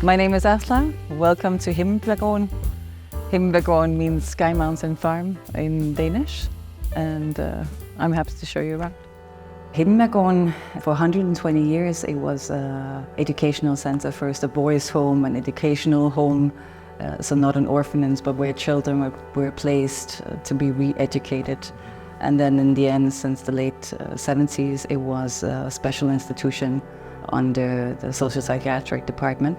My name is Aslaug. Welcome to Himmelbjerggaarden. Himmelbjerggaarden means Sky Mountain Farm in Danish, and I'm happy to show you around. Himmelbjerggaarden, for 120 years, it was an educational center, first a boys' home, an educational home, so not an orphanage, but where children were placed to be re-educated. And then in the end, since the late 70s, it was a special institution under the social psychiatric department.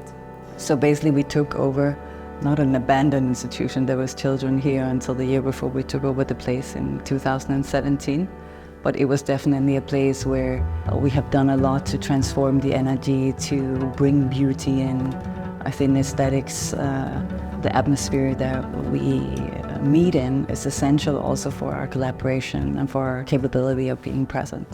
So basically we took over, not an abandoned institution, there was children here until the year before we took over the place in 2017. But it was definitely a place where we have done a lot to transform the energy, to bring beauty in. I think aesthetics, the atmosphere that we meet in is essential also for our collaboration and for our capability of being present.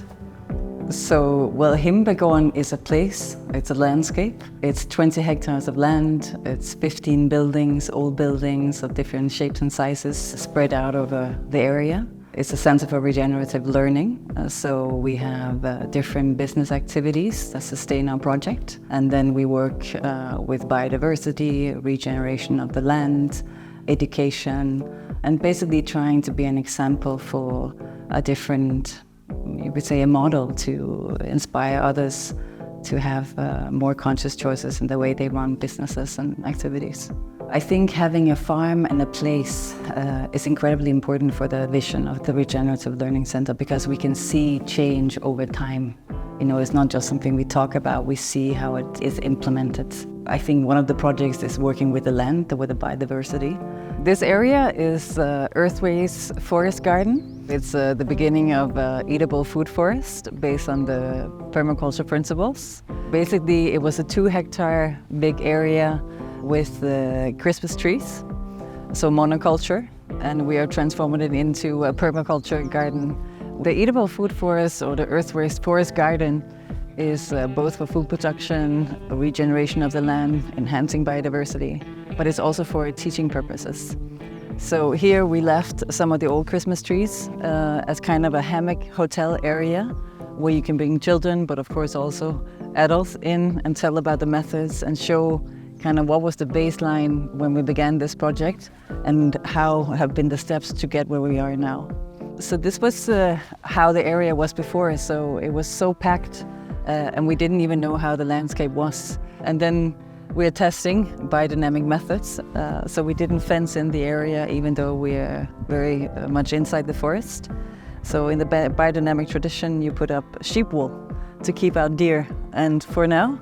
So, well, Himmelbjerggaarden is a place, it's a landscape. It's 20 hectares of land, it's 15 buildings, old buildings of different shapes and sizes spread out over the area. It's a center for regenerative learning, so we have different business activities that sustain our project. And then we work with biodiversity, regeneration of the land, education, and basically trying to be an example for a different, you would say, a model to inspire others to have more conscious choices in the way they run businesses and activities. I think having a farm and a place is incredibly important for the vision of the Regenerative Learning Center, because we can see change over time. You know, it's not just something we talk about, we see how it is implemented. I think one of the projects is working with the land, with the biodiversity. This area is Earthway's forest garden. It's the beginning of eatable food forest based on the permaculture principles. Basically, it was a 2-hectare big area with Christmas trees, so monoculture, and we are transforming it into a permaculture garden. The eatable food forest, or the Earthway's forest garden, is both for food production, regeneration of the land, enhancing biodiversity, but it's also for teaching purposes. So here we left some of the old Christmas trees as kind of a hammock hotel area where you can bring children, but of course also adults in and tell about the methods and show kind of what was the baseline when we began this project and how have been the steps to get where we are now. So this was how the area was before, so it was so packed and we didn't even know how the landscape was. And then we're testing biodynamic methods, so we didn't fence in the area even though we're very much inside the forest. So in the biodynamic tradition you put up sheep wool to keep out deer, and for now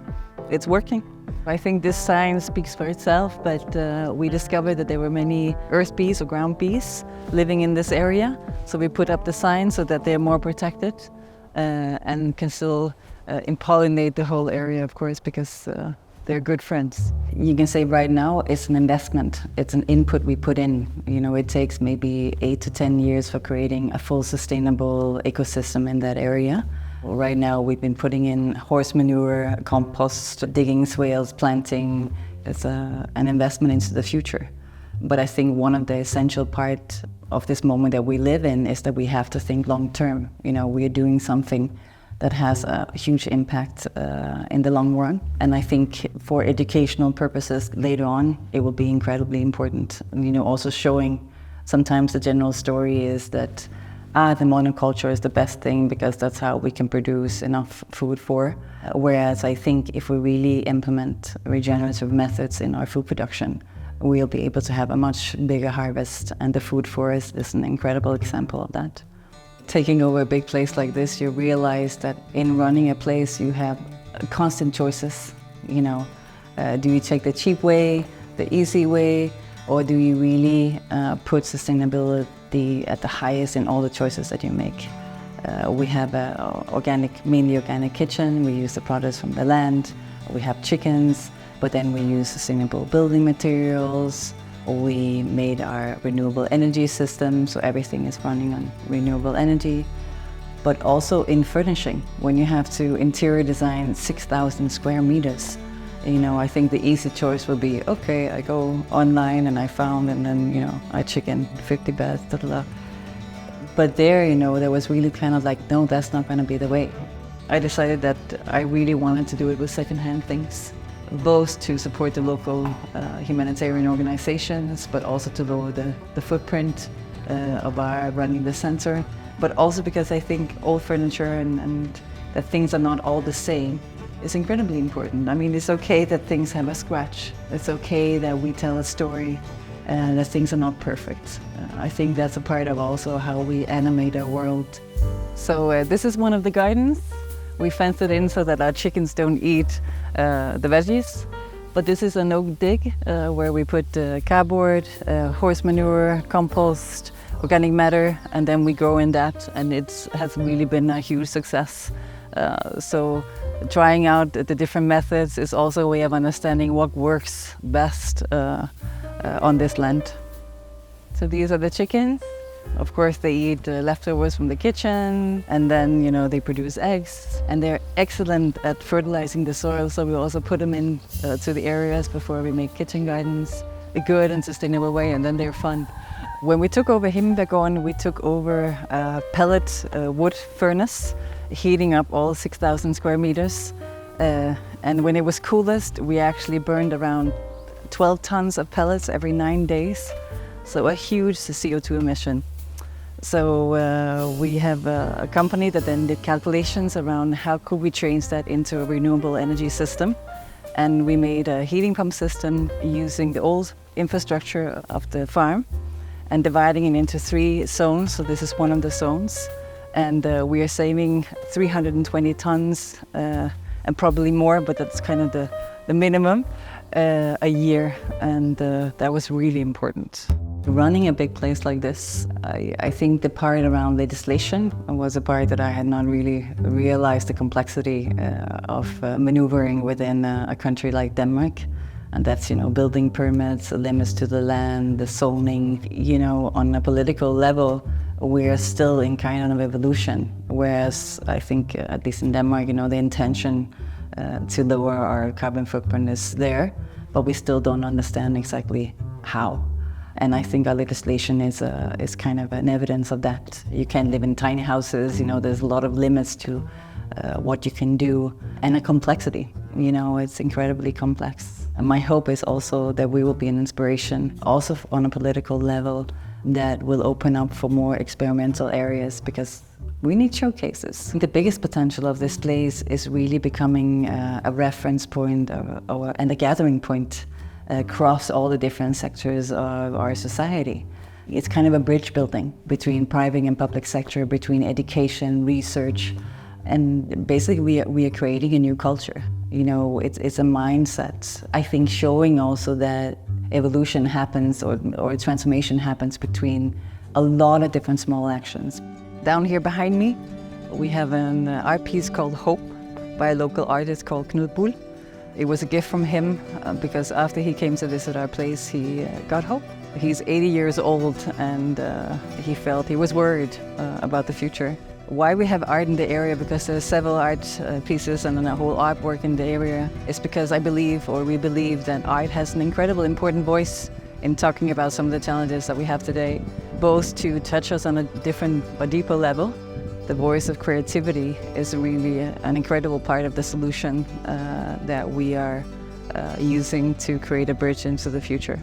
it's working. I think this sign speaks for itself, but we discovered that there were many earth bees or ground bees living in this area. So we put up the sign so that they're more protected and can still pollinate the whole area, of course, because they're good friends. You can say right now it's an investment. It's an input we put in. You know, it takes maybe 8 to 10 years for creating a full sustainable ecosystem in that area. Right now we've been putting in horse manure, compost, digging swales, planting. It's an investment into the future. But I think one of the essential part of this moment that we live in is that we have to think long term. You know, we are doing something that has a huge impact in the long run. And I think for educational purposes later on, it will be incredibly important. You know, also showing sometimes the general story is that the monoculture is the best thing because that's how we can produce enough food for. Whereas I think if we really implement regenerative methods in our food production, we'll be able to have a much bigger harvest, and the food forest is an incredible example of that. Taking over a big place like this, you realize that in running a place you have constant choices. You know, do you take the cheap way, the easy way, or do you really put sustainability at the highest in all the choices that you make? We have an mainly organic kitchen. We use the products from the land. We have chickens, but then we use sustainable building materials. We made our renewable energy system, so everything is running on renewable energy. But also in furnishing, when you have to interior design 6,000 square meters, you know, I think the easy choice would be, okay, I go online and I found, and then, you know, I check in 50 beds, da, da, da. But there, you know, there was really kind of like, no, that's not going to be the way. I decided that I really wanted to do it with secondhand things. both to support the local humanitarian organizations, but also to lower the footprint of our running the center. But also because I think old furniture and that things are not all the same is incredibly important. I mean, it's okay that things have a scratch. It's okay that we tell a story and that things are not perfect. I think that's a part of also how we animate our world. So this is one of the gardens. We fenced it in so that our chickens don't eat the veggies. But this is an oak dig where we put cardboard, horse manure, compost, organic matter, and then we grow in that, and it has really been a huge success. So trying out the different methods is also a way of understanding what works best on this land. So these are the chickens. Of course, they eat leftovers from the kitchen, and then, you know, they produce eggs, and they're excellent at fertilizing the soil. So we also put them in to the areas before we make kitchen gardens, a good and sustainable way, and then they're fun. When we took over Himmelbjerggaarden, we took over a pellet wood furnace, heating up all 6,000 square meters. And when it was coolest, we actually burned around 12 tons of pellets every 9 days. So a huge CO2 emission. So we have a company that then did calculations around how could we change that into a renewable energy system. And we made a heating pump system using the old infrastructure of the farm and dividing it into 3 zones. So this is one of the zones. And we are saving 320 tons and probably more, but that's kind of the minimum a year. And that was really important. Running a big place like this, I think the part around legislation was a part that I had not really realized the complexity of maneuvering within a country like Denmark. And that's, you know, building permits, limits to the land, the zoning. You know, on a political level, we're still in kind of evolution. Whereas I think, at least in Denmark, you know, the intention to lower our carbon footprint is there, but we still don't understand exactly how. And I think our legislation is kind of an evidence of that. You can't live in tiny houses, you know, there's a lot of limits to what you can do, and a complexity. You know, it's incredibly complex. And my hope is also that we will be an inspiration, also on a political level, that will open up for more experimental areas, because we need showcases. The biggest potential of this place is really becoming a reference point and a gathering point across all the different sectors of our society. It's kind of a bridge building between private and public sector, between education, research, and basically we are creating a new culture. You know, it's a mindset. I think showing also that evolution happens or transformation happens between a lot of different small actions. Down here behind me, we have an art piece called Hope by a local artist called Knud Bull. It was a gift from him because after he came to visit our place, he got hope. He's 80 years old and he was worried about the future. Why we have art in the area, because there's several art pieces and then a whole artwork in the area, is because we believe that art has an incredible important voice in talking about some of the challenges that we have today, both to touch us on a deeper level. The voice of creativity is really an incredible part of the solution that we are using to create a bridge into the future.